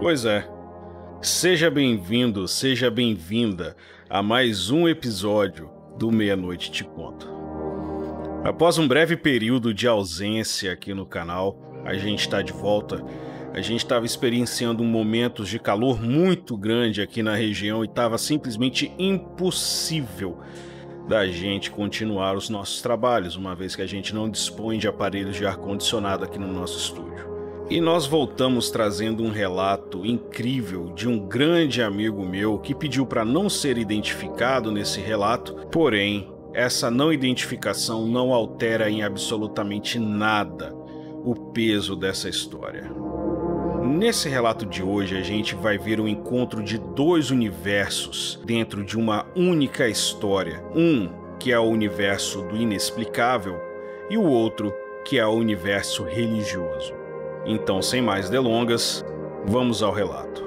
Pois é. Seja bem-vindo, seja bem-vinda a mais um episódio do Meia-Noite Te Conto. Após um breve período de ausência aqui no canal, a gente está de volta. A gente estava experienciando momentos de calor muito grande aqui na região e estava simplesmente impossível da gente continuar os nossos trabalhos, uma vez que a gente não dispõe de aparelhos de ar-condicionado aqui no nosso estúdio. E nós voltamos trazendo um relato incrível de um grande amigo meu que pediu para não ser identificado nesse relato, porém, essa não identificação não altera em absolutamente nada o peso dessa história. Nesse relato de hoje, a gente vai ver o encontro de dois universos dentro de uma única história. Um que é o universo do inexplicável e o outro que é o universo religioso. Então, sem mais delongas, vamos ao relato.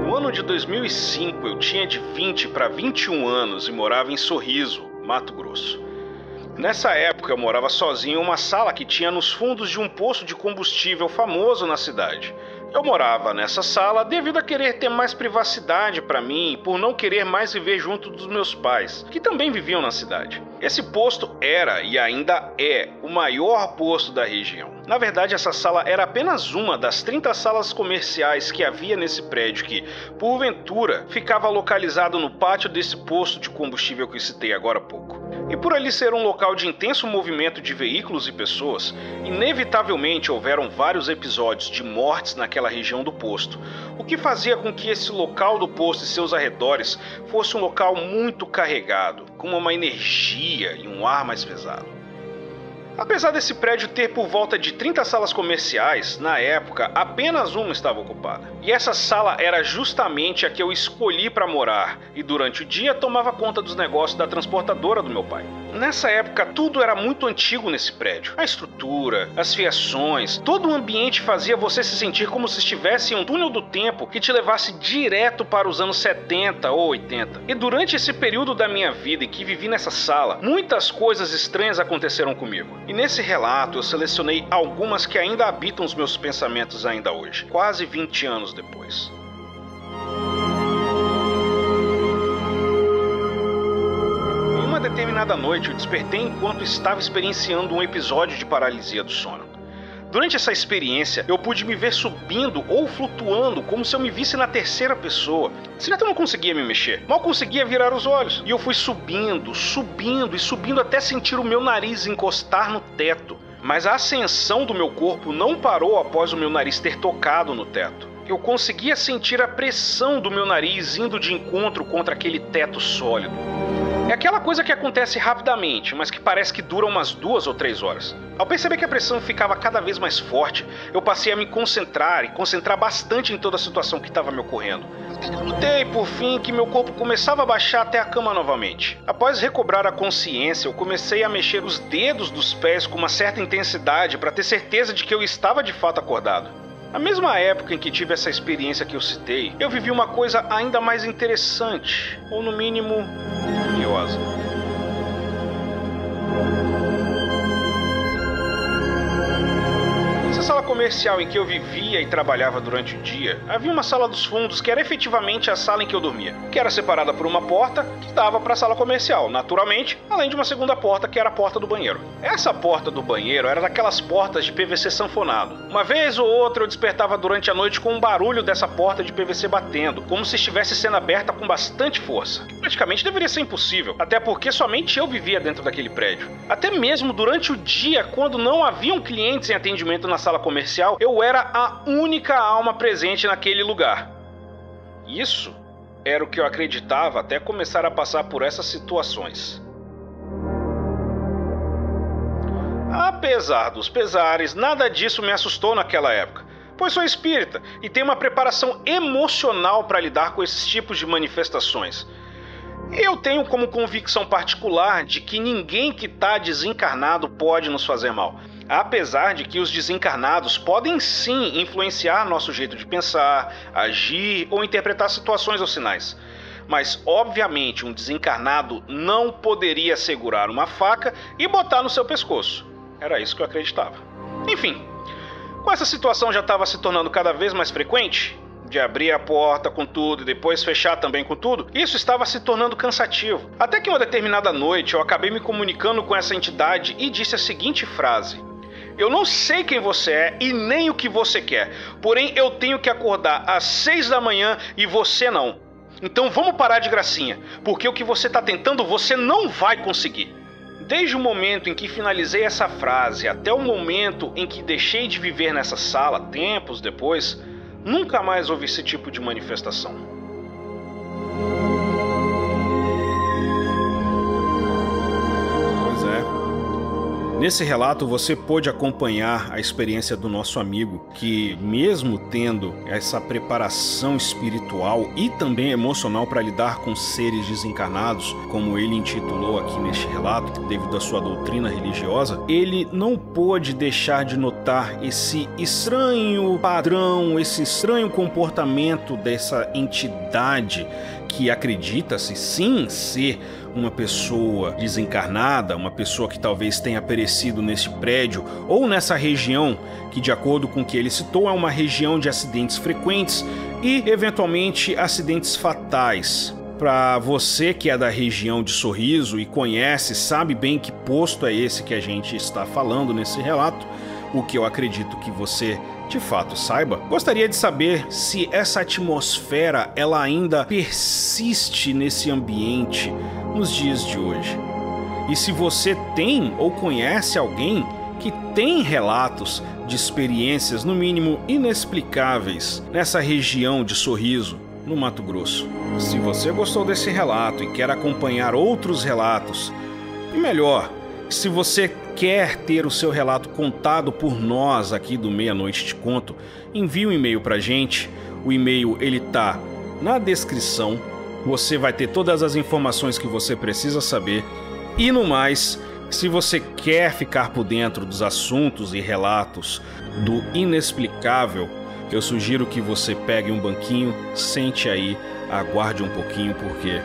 No ano de 2005, eu tinha de 20 para 21 anos e morava em Sorriso, Mato Grosso. Nessa época, eu morava sozinho em uma sala que tinha nos fundos de um posto de combustível famoso na cidade. Eu morava nessa sala devido a querer ter mais privacidade para mim e por não querer mais viver junto dos meus pais, que também viviam na cidade. Esse posto era e ainda é o maior posto da região. Na verdade, essa sala era apenas uma das 30 salas comerciais que havia nesse prédio que, porventura, ficava localizado no pátio desse posto de combustível que eu citei agora há pouco. E por ali ser um local de intenso movimento de veículos e pessoas, inevitavelmente houveram vários episódios de mortes naquela região do posto, o que fazia com que esse local do posto e seus arredores fosse um local muito carregado, com uma energia e um ar mais pesado. Apesar desse prédio ter por volta de 30 salas comerciais, na época apenas uma estava ocupada. E essa sala era justamente a que eu escolhi para morar e durante o dia tomava conta dos negócios da transportadora do meu pai. Nessa época tudo era muito antigo nesse prédio. A estrutura, as fiações, todo o ambiente fazia você se sentir como se estivesse em um túnel do tempo que te levasse direto para os anos 70 ou 80. E durante esse período da minha vida em que vivi nessa sala, muitas coisas estranhas aconteceram comigo. E nesse relato eu selecionei algumas que ainda habitam os meus pensamentos ainda hoje, quase 20 anos depois. Em uma determinada noite eu despertei enquanto estava experienciando um episódio de paralisia do sono. Durante essa experiência, eu pude me ver subindo ou flutuando como se eu me visse na terceira pessoa. Certo, eu não conseguia me mexer, mal conseguia virar os olhos. E eu fui subindo e subindo até sentir o meu nariz encostar no teto. Mas a ascensão do meu corpo não parou após o meu nariz ter tocado no teto. Eu conseguia sentir a pressão do meu nariz indo de encontro contra aquele teto sólido. É aquela coisa que acontece rapidamente, mas que parece que dura umas 2 ou 3 horas. Ao perceber que a pressão ficava cada vez mais forte, eu passei a me concentrar bastante em toda a situação que estava me ocorrendo. Notei, por fim, que meu corpo começava a baixar até a cama novamente. Após recobrar a consciência, eu comecei a mexer os dedos dos pés com uma certa intensidade para ter certeza de que eu estava de fato acordado. Na mesma época em que tive essa experiência que eu citei, eu vivi uma coisa ainda mais interessante, ou no mínimo, curiosa. Nessa sala comercial em que eu vivia e trabalhava durante o dia, havia uma sala dos fundos que era efetivamente a sala em que eu dormia, que era separada por uma porta que dava para a sala comercial, naturalmente, além de uma segunda porta que era a porta do banheiro. Essa porta do banheiro era daquelas portas de PVC sanfonado. Uma vez ou outra eu despertava durante a noite com um barulho dessa porta de PVC batendo, como se estivesse sendo aberta com bastante força. Praticamente deveria ser impossível, até porque somente eu vivia dentro daquele prédio. Até mesmo durante o dia, quando não haviam clientes em atendimento na sala comercial, eu era a única alma presente naquele lugar. Isso era o que eu acreditava até começar a passar por essas situações. Apesar dos pesares, nada disso me assustou naquela época, pois sou espírita e tenho uma preparação emocional para lidar com esses tipos de manifestações. Eu tenho como convicção particular de que ninguém que está desencarnado pode nos fazer mal. Apesar de que os desencarnados podem sim influenciar nosso jeito de pensar, agir ou interpretar situações ou sinais. Mas, obviamente, um desencarnado não poderia segurar uma faca e botar no seu pescoço. Era isso que eu acreditava. Enfim, Com essa situação já estava se tornando cada vez mais frequente, de abrir a porta com tudo e depois fechar também com tudo, isso estava se tornando cansativo. Até que uma determinada noite eu acabei me comunicando com essa entidade e disse a seguinte frase: eu não sei quem você é e nem o que você quer, porém eu tenho que acordar às 6 da manhã e você não. Então vamos parar de gracinha, porque o que você está tentando você não vai conseguir. Desde o momento em que finalizei essa frase até o momento em que deixei de viver nessa sala, tempos depois, nunca mais houve esse tipo de manifestação. Pois é. Nesse relato você pôde acompanhar a experiência do nosso amigo, que mesmo tendo essa preparação espiritual e também emocional para lidar com seres desencarnados, como ele intitulou aqui neste relato, devido à sua doutrina religiosa, ele não pôde deixar de notar esse estranho padrão, esse estranho comportamento dessa entidade que acredita-se sim ser uma pessoa desencarnada, uma pessoa que talvez tenha perecido nesse prédio ou nessa região que, de acordo com o que ele citou, é uma região de acidentes frequentes e, eventualmente, acidentes fatais. Para você que é da região de Sorriso e conhece, sabe bem que posto é esse que a gente está falando nesse relato, o que eu acredito que você de fato saiba. Gostaria de saber se essa atmosfera ela ainda persiste nesse ambiente nos dias de hoje. E se você tem ou conhece alguém que tem relatos de experiências, no mínimo inexplicáveis, nessa região de Sorriso, no Mato Grosso. Se você gostou desse relato e quer acompanhar outros relatos, e melhor, se você quer ter o seu relato contado por nós aqui do Meia-Noite Te Conto, envie um e-mail pra gente. O e-mail ele tá na descrição. Você vai ter todas as informações que você precisa saber. E no mais, se você quer ficar por dentro dos assuntos e relatos do inexplicável, eu sugiro que você pegue um banquinho, sente aí, aguarde um pouquinho, porque